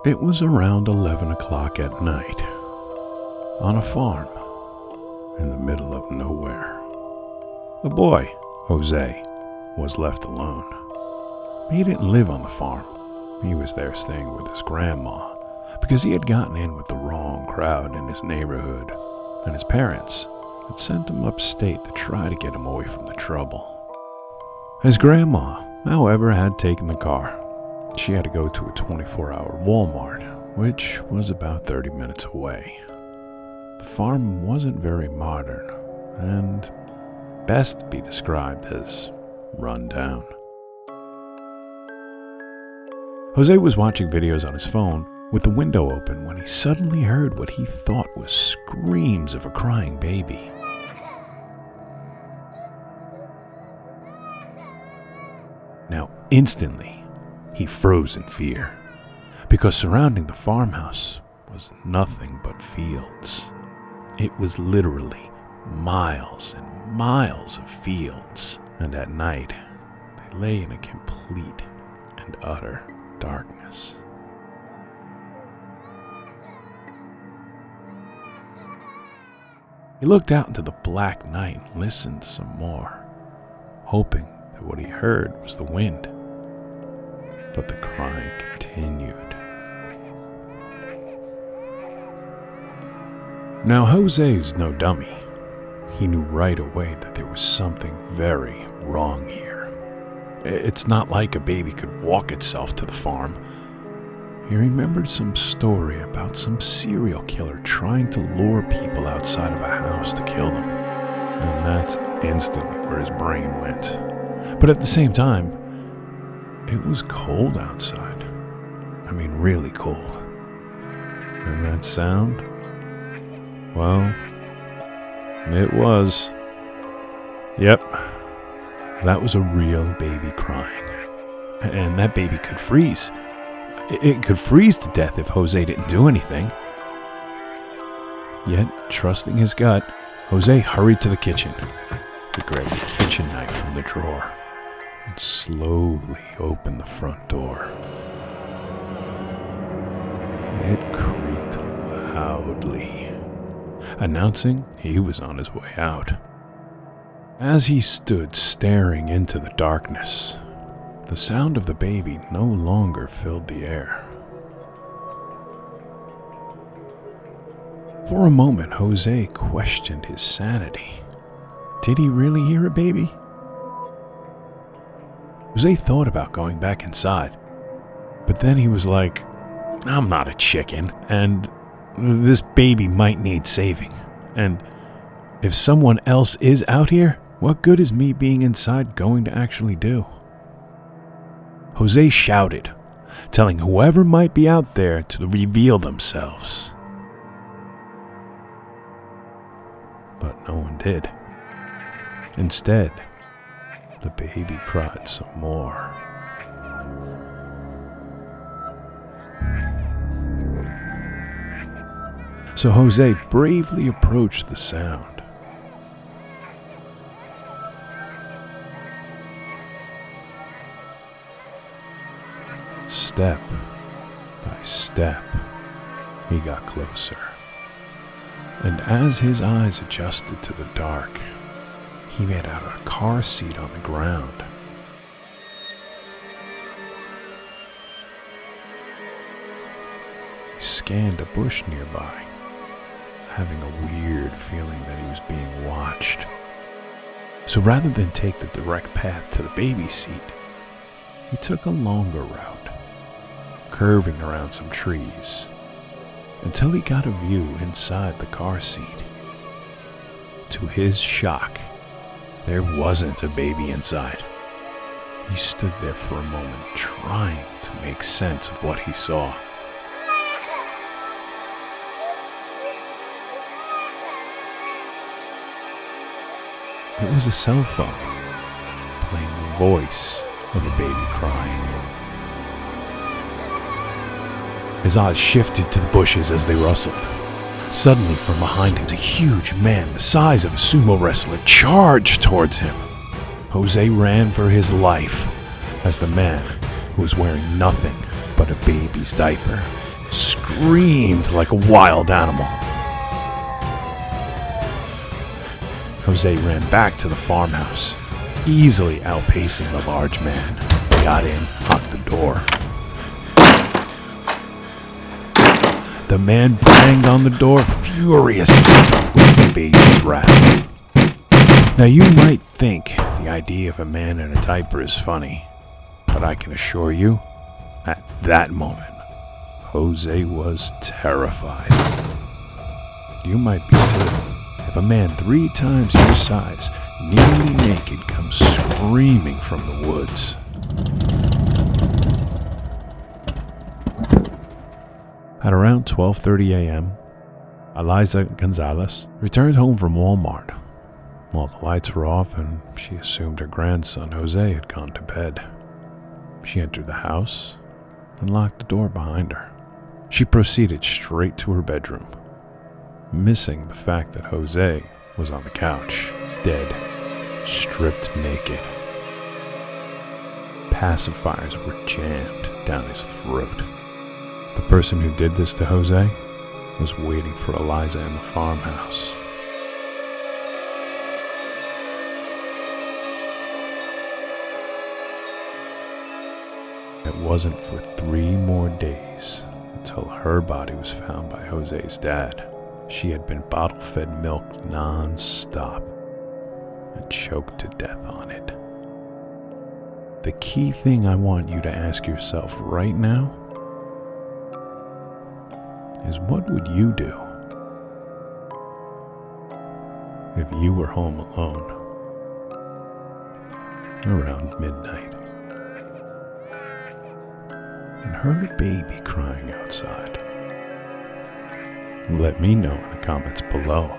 It was around 11 o'clock at night, on a farm, in the middle of nowhere. The boy, Jose, was left alone. He didn't live on the farm. He was there staying with his grandma, because he had gotten in with the wrong crowd in his neighborhood, and his parents had sent him upstate to try to get him away from the trouble. His grandma, however, had taken the car. She had to go to a 24-hour Walmart, which was about 30 minutes away. The farm wasn't very modern, and best to be described as run down. Jose was watching videos on his phone with the window open when he suddenly heard what he thought was screams of a crying baby. Now, instantly, he froze in fear, because surrounding the farmhouse was nothing but fields. It was literally miles and miles of fields, and at night, they lay in a complete and utter darkness. He looked out into the black night and listened some more, hoping that what he heard was the wind. But the crying continued. Now, Jose's no dummy. He knew right away that there was something very wrong here. It's not like a baby could walk itself to the farm. He remembered some story about some serial killer trying to lure people outside of a house to kill them. And that's instantly where his brain went. But at the same time, it was cold outside. I mean, really cold. And that sound? Well, it was. Yep, that was a real baby crying. And that baby could freeze. It could freeze to death if Jose didn't do anything. Yet, trusting his gut, Jose hurried to the kitchen. He grabbed the kitchen knife from the drawer and slowly opened the front door. It creaked loudly, announcing he was on his way out. As he stood staring into the darkness, the sound of the baby no longer filled the air. For a moment, Jose questioned his sanity. Did he really hear a baby? Jose thought about going back inside, but then he was like, I'm not a chicken, and this baby might need saving. And if someone else is out here, what good is me being inside going to actually do? Jose shouted, telling whoever might be out there to reveal themselves. But no one did. Instead, the baby cried some more. So Jose bravely approached the sound. Step by step, he got closer. And as his eyes adjusted to the dark, he made out a car seat on the ground. He scanned a bush nearby, having a weird feeling that he was being watched. So rather than take the direct path to the baby seat, he took a longer route, curving around some trees, until he got a view inside the car seat. To his shock, there wasn't a baby inside. He stood there for a moment, trying to make sense of what he saw. It was a cell phone, playing the voice of a baby crying. His eyes shifted to the bushes as they rustled. Suddenly, from behind him, a huge man the size of a sumo wrestler charged towards him. Jose ran for his life as the man, who was wearing nothing but a baby's diaper, screamed like a wild animal. Jose ran back to the farmhouse, easily outpacing the large man. He got in, locked the door. The man banged on the door furiously with the baby's wrath. Now you might think the idea of a man in a diaper is funny, but I can assure you, at that moment, Jose was terrified. You might be too, if a man 3 times your size, nearly naked, comes screaming from the woods. At around 12:30 a.m., Eliza Gonzalez returned home from Walmart. While the lights were off and she assumed her grandson Jose had gone to bed. She entered the house and locked the door behind her. She proceeded straight to her bedroom, missing the fact that Jose was on the couch, dead, stripped naked. Pacifiers were jammed down his throat. The person who did this to Jose was waiting for Eliza in the farmhouse. It wasn't for 3 more days until her body was found by Jose's dad. She had been bottle-fed milk non-stop and choked to death on it. The key thing I want you to ask yourself right now is, what would you do if you were home alone around midnight and heard a baby crying outside? Let me know in the comments below.